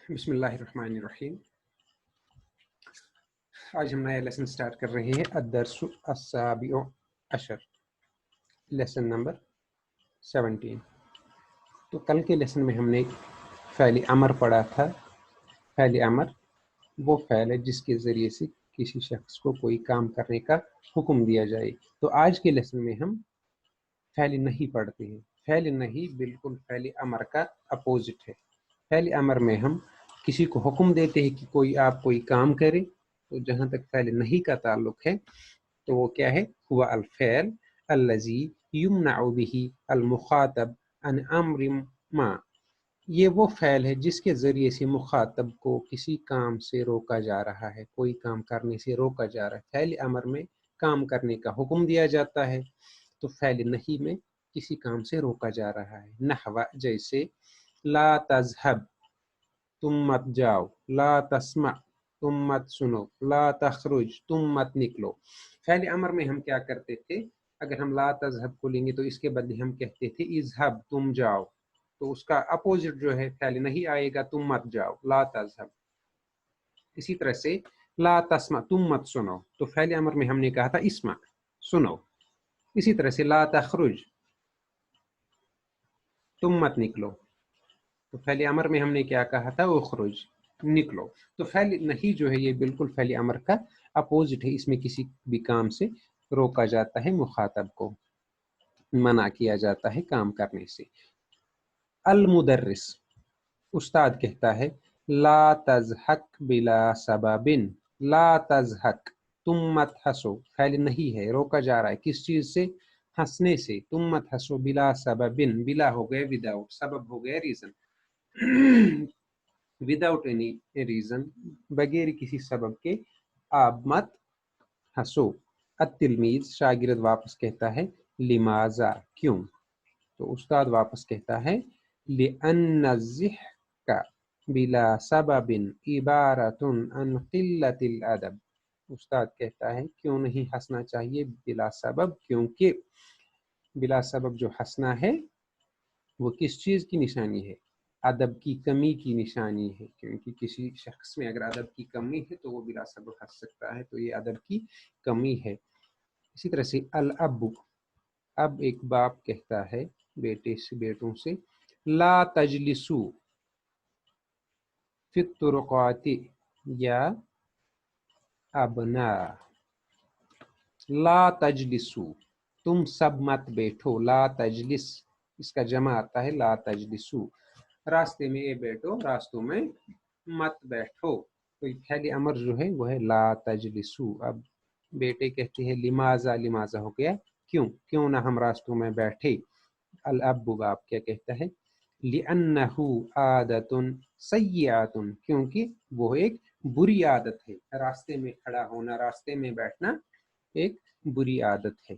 بسم اللہ الرحمن الرحیم۔ آج ہم نیا لیسن سٹارٹ کر رہے ہیں الدرس السابع عشر، لیسن نمبر 17۔ تو کل کے لیسن میں ہم نے فعل امر پڑھا تھا۔ فعل امر وہ فعل ہے جس کے ذریعے سے کسی شخص کو کوئی کام کرنے کا حکم دیا جائے۔ تو آج کے لیسن میں ہم فعل نہیں پڑھتے ہیں۔ فعل نہیں بالکل فعل امر کا اپوزٹ ہے۔ فعل امر میں ہم کسی کو حکم دیتے ہیں کہ آپ کوئی کام کرے، تو جہاں تک فعل نہیں کا تعلق ہے تو وہ کیا ہے؟ هو الفعل الذي يمنع به المخاطب عن امر ما۔ یہ وہ فعل ہے جس کے ذریعے سے مخاطب کو کسی کام سے روکا جا رہا ہے، کوئی کام کرنے سے روکا جا رہا ہے۔ فعل امر میں کام کرنے کا حکم دیا جاتا ہے، تو فعل نہیں میں کسی کام سے روکا جا رہا ہے۔ نحو جیسے لا تذهب تم مت جاؤ، لا تسمع تم مت سنو، لا تخرج تم مت نکلو۔ فعل امر میں ہم کیا کرتے تھے؟ اگر ہم لا تذهب کو لیں گے تو اس کے بدلے ہم کہتے تھے اذهب تم جاؤ، تو اس کا اپوزٹ جو ہے فعل نہیں آئے گا تم مت جاؤ، لا تذهب۔ اسی طرح سے لا تسمع تم مت سنو، تو فعل امر میں ہم نے کہا تھا اسمع سنو۔ اسی طرح سے لا تخرج تم مت نکلو، تو فعل امر میں ہم نے کیا کہا تھا؟ اخرج نکلو۔ تو فعل نہیں جو ہے یہ بالکل فعل امر کا اپوزٹ ہے، اس میں کسی بھی کام سے روکا جاتا ہے، مخاطب کو منع کیا جاتا ہے کام کرنے سے۔ المدرس استاد کہتا ہے لا تضحک بلا سبب، لا تضحک تم مت ہنسو، فعل نہیں ہے، روکا جا رہا ہے کس چیز سے؟ ہنسنے سے۔ تم مت ہنسو بلا سبب، بلا ہو گیا وداؤٹ، سبب ہو گیا ریزن، وداؤٹ اینی ریزن، بغیر کسی سبب کے آپ مت ہنسو۔ التلمیذ شاگرد واپس کہتا ہے لماذا کیوں، تو استاد واپس کہتا ہے لأن الضحك بلا سبب عبارة عن قلة الادب۔ استاد کہتا ہے کیوں نہیں ہنسنا چاہیے بلا سبب، کیونکہ بلا سبب جو ہنسنا ہے وہ کس چیز کی نشانی ہے؟ ادب کی کمی کی نشانی ہے، کیونکہ کسی شخص میں اگر ادب کی کمی ہے تو وہ بلا سبب ہنس سکتا ہے، تو یہ ادب کی کمی ہے۔ اسی طرح سے الاب، اب ایک باپ کہتا ہے بیٹوں سے لا تجلسو فی الطرقات یا ابنا، لا تجلسو تم سب مت بیٹھو، لا تجلس اس کا جمع آتا ہے لا تجلسو، راستے میں اے بیٹھو، راستوں میں مت بیٹھو۔ تو فعل امر جو ہے وہ ہے لا تجلسو۔ اب بیٹے کہتے ہیں لماذا، لماذا ہو گیا کیوں نہ ہم راستوں میں بیٹھے۔ الاب باپ کیا کہتا ہے لأنہ عادت سیئات، کیونکہ وہ ایک بری عادت ہے، راستے میں کھڑا ہونا، راستے میں بیٹھنا ایک بری عادت ہے۔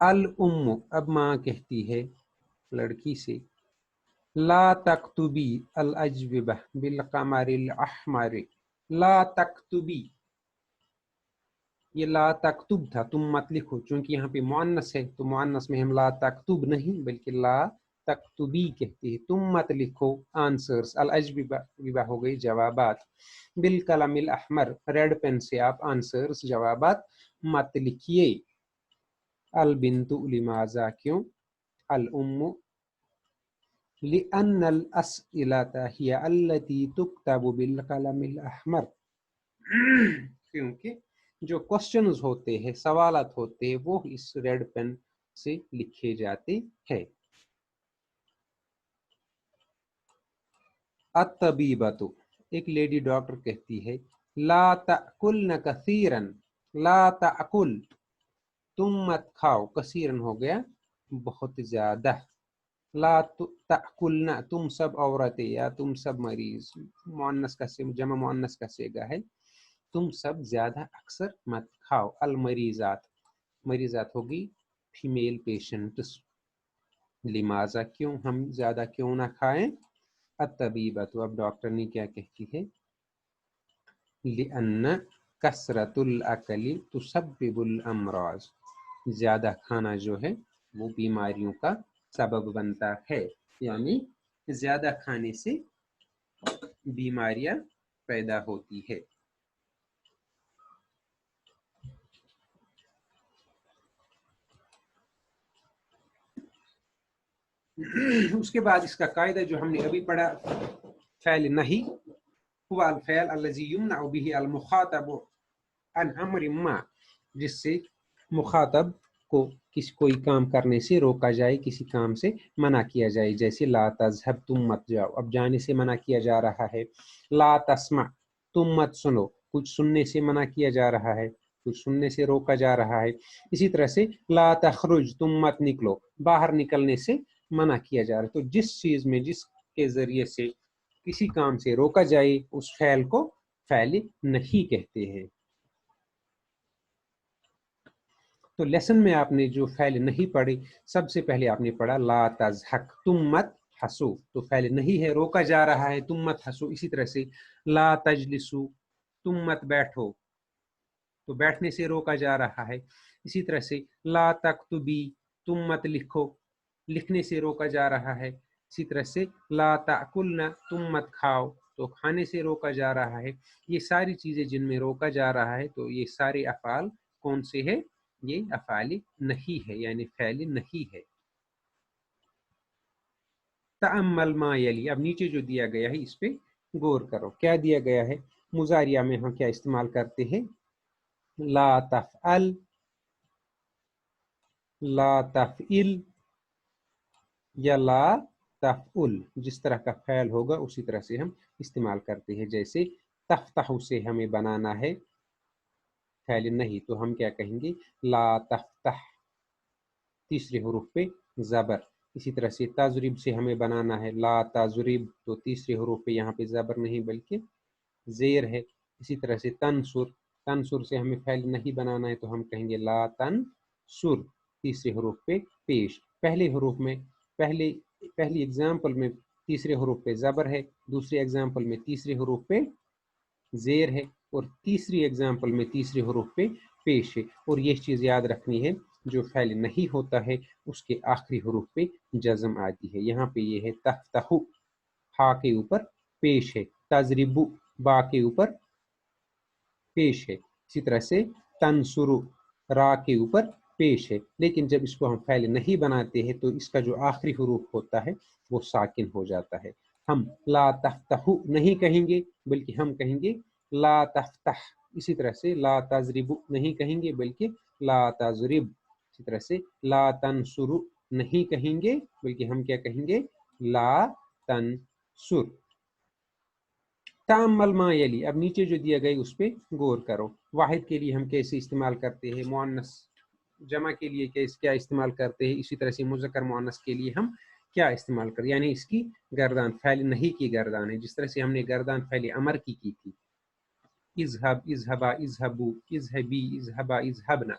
الام، اب ماں کہتی ہے لڑکی سے لا تکتبی الاجوبہ بالقمر الاحمر، لا تکتبی، یہ لا تکتب تھا تم مت لکھو، چونکہ یہاں پہ مؤنث ہے تو مؤنث میں ہم لا تکتب نہیں بلکہ لا تکتبی کہتے ہیں، تم مت لکھو آنسرز، الاجوبہ ہو گئی جوابات، بالقلم الاحمر ریڈ پین سے آپ آنسرز جوابات مت لکھیے۔ البنت لماذا کیوں، الام لأن الاسئلة هي التي تكتب بالقلم الاحمر، کیونکہ جو کوسچنز ہوتے ہیں، سوالات ہوتے ہیں، وہ اس ریڈ پین سے لکھے جاتے ہیں۔ الطبیبۃ، ایک لیڈی ڈاکٹر کہتی ہے لا تأکلن کثیرا، لا تأکل تم مت کھاؤ، کثیرا ہو گیا بہت زیادہ، لا تأکلن تم سب عورتیں یا تم سب مریض، مؤنث کا جمع مؤنث کا صیغہ ہے، تم سب زیادہ اکثر مت کھاؤ۔ المریضات، مریضات ہوگی فیمیل پیشنٹس، لماذا کیوں ہم زیادہ کیوں نہ کھائیں۔ الطبیبۃ، اب ڈاکٹر نے کیا کہتی ہے لأن کثرۃ الاکل تسبب الامراض، زیادہ کھانا جو ہے وہ بیماریوں کا سبب بنتا ہے، یعنی ज़्यादा खाने से बीमारियां पैदा होती है। उसके बाद इसका कायदा जो हमने अभी पढ़ा, फ़ैल नहीं हुवा अल फ़ैल अल्लज़ी युमनअ बिही अल मुख़ातब अन अम्र मा, जिससे मुखातब को कोई काम करने से रोका जाए, किसी काम से मना किया जाए। जैसे ला तज़हब, तुम मत जाओ, अब जाने से मना किया जा रहा है। ला तस्मा, तुम मत सुनो, कुछ सुनने से मना किया जा रहा है, कुछ सुनने से रोका जा रहा है। इसी तरह से ला तखरुज, तुम मत निकलो, बाहर निकलने से मना किया जा रहा है। तो जिस चीज़ में जिसके ज़रिए से किसी काम से रोका जाए उस फ़ैल को फ़ैल नहीं कहते हैं। तो लेसन में आपने जो फ़ैल नहीं पढ़ी, सबसे पहले आपने पढ़ा ला तज़हक, तुम मत हंसो, तो फ़ैल नहीं है, रोका जा रहा है, तुम मत हंसो। इसी तरह से ला तजलिसु, तुम मत बैठो, तो बैठने से रोका जा रहा है। इसी तरह से ला तक्तुबी, तुम मत लिखो, लिखने से रोका जा रहा है। इसी तरह से ला ताकुलना, तुम मत खाओ, तो खाने से रोका जा रहा है। ये सारी चीज़ें जिनमें रोका जा रहा है, तो ये सारे अफ़ाल कौन से है? ये अफ़ाल नहीं है, यानी फ़ैल नहीं है। तअम्मल मा यली, अब नीचे जो दिया गया है इस पे गौर करो। क्या दिया गया है? मुज़ारिया में हम क्या इस्तेमाल करते हैं? ला तफ़अल, ला तफ़इल या ला तफ़उल, जिस तरह का फ़ैल होगा उसी तरह से हम इस्तेमाल करते हैं। जैसे तफ़तहु से हमें बनाना है फ़ैल नहीं, तो हम क्या कहेंगे? ला तफ़तह, तीसरे हुरूफ पे ज़बर। इसी तरह से तज़रिब से हमें बनाना है ला तज़रिब, तो तीसरे हुरूफ पे यहाँ पे ज़बर नहीं बल्कि ज़ेर है। इसी तरह से तनसुर, तनसुर से हमें फ़ैल नहीं बनाना है, तो हम कहेंगे ला तनसुर, तीसरे हुरूफ पे पेश। पहले हुरूफ में पहली एग्जाम्पल में तीसरे हुरूफ पे ज़बर है, दूसरे एग्जाम्पल में तीसरे हुरूफ पे ज़ेर है, और तीसरी एग्जाम्पल में तीसरे हुरूफ पे पेश है। और ये चीज़ याद रखनी है, जो फ़ैल नहीं होता है उसके आखिरी हुरूफ पे जज़म आती है। यहाँ पे ये है तफ़तहु, हा के ऊपर पेश है, तज़रिबु, बा के ऊपर पेश है। इसी तरह से तनसुरु, रा के ऊपर पेश है। लेकिन जब इसको हम फ़ैल नहीं बनाते हैं तो इसका जो आखिरी हुरूफ होता है वो साकिन हो जाता है। हम ला तफ़तहु नहीं कहेंगे, बल्कि हम कहेंगे ला तफ़तह। इसी तरह से ला तज़रिबु नहीं कहेंगे, बल्कि ला तज़रिब। इसी तरह से ला तनसुरु नहीं कहेंगे, बल्कि हम क्या कहेंगे? ला तनसुर। तामल मा यली, अब नीचे जो दिया गया उस पे गौर करो। वाहिद के लिए हम कैसे इस्तेमाल करते हैं, मुअन्नस जमा के लिए क्या इस्तेमाल करते हैं, इसी तरह से मुज़क्कर मुअन्नस के लिए हम क्या इस्तेमाल करें, यानी इसकी गर्दान फ़ैल नहीं की गर्दान है। जिस तरह से हमने गर्दान फ़ैल अमर की थी, इज़हब, इज़हबा, इज़हबू, इज़हबी, इज़हबा, इज़हबना,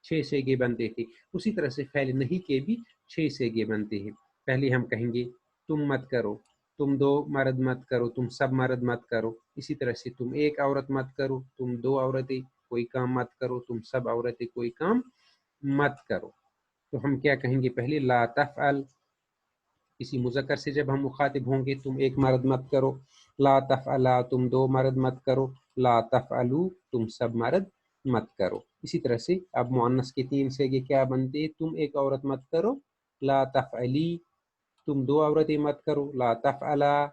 6 सेगे बनते थे। उसी तरह से फ़ैल नहीं के भी 6 सेगे बनते हैं। पहले हम कहेंगे तुम मत करो, तुम दो मर्द मत करो, तुम सब मर्द मत करो। इसी तरह से तुम एक औरत मत करो, तुम दो औरतें कोई काम मत करो, तुम सब औरतें कोई काम मत करो। तो हम क्या कहेंगे? पहले ला तफ़अल, किसी मुज़क्कर से जब हम मुखातिब होंगे, तुम एक मर्द मत करो। ला तफ़अला, तुम दो मर्द मत करो। ला तफ़अलू, तुम सब मर्द मत करो। इसी तरह से अब मुअन्नस के 3 सेगे क्या बनते हैं? तुम एक औरत मत करो, ला तफ़अली, तुम दो औरतें मत करो, ला तफ़अला,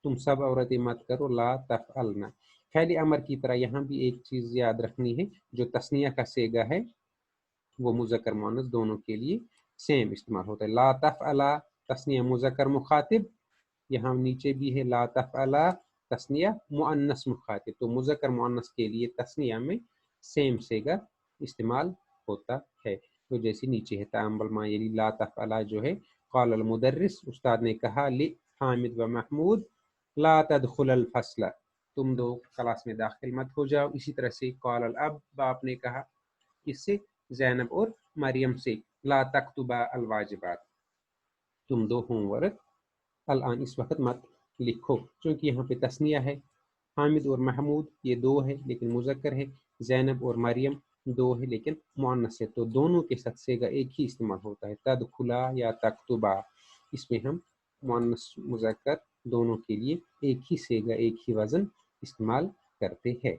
तुम सब औरतें मत करो, ला तफ़अलना। फ़ैल अमर की तरह यहाँ भी एक चीज़ याद रखनी है, जो तस्निया का सेगा है वो मुज़क्कर मुअन्नस दोनों के लिए सेम इस्तेमाल होता है। ला तफ़अला तस्निया मुज़क्कर मुखातिब, यहाँ नीचे भी है ला तफ़अला तस्निया मुअन्नस मुखातिब, तो मुज़क्कर मुअन्नस के लिए तस्निया में सेम सेगा इस्तेमाल होता है। तो जैसे नीचे है तअम्मल मा यली, ला तफ़अला जो है, क़ाल अल मुदर्रिस, उस्ताद ने कहा, लि हामिद व महमूद, ला तदखुलल फ़स्ल, तुम दो क्लास में दाखिल मत हो जाओ। इसी तरह से क़ाल अल अब, बाप ने कहा इससे ज़ैनब और मरियम से, ला तक्तुबा अल वाजिबात, तुम दो होमवर्क अल-आन इस वक्त मत लिखो। क्योंकि यहाँ पे तस्निया है, हामिद और महमूद ये दो है लेकिन मुज़क्कर है, ज़ैनब और मरियम दो है लेकिन मुअन्नस है, तो दोनों के साथ सेगा एक ही इस्तेमाल होता है, तदखुला या तक्तुबा। इसमें हम मुअन्नस मुज़क्कर दोनों के लिए एक ही सेगा, एक ही वज़न इस्तेमाल करते हैं.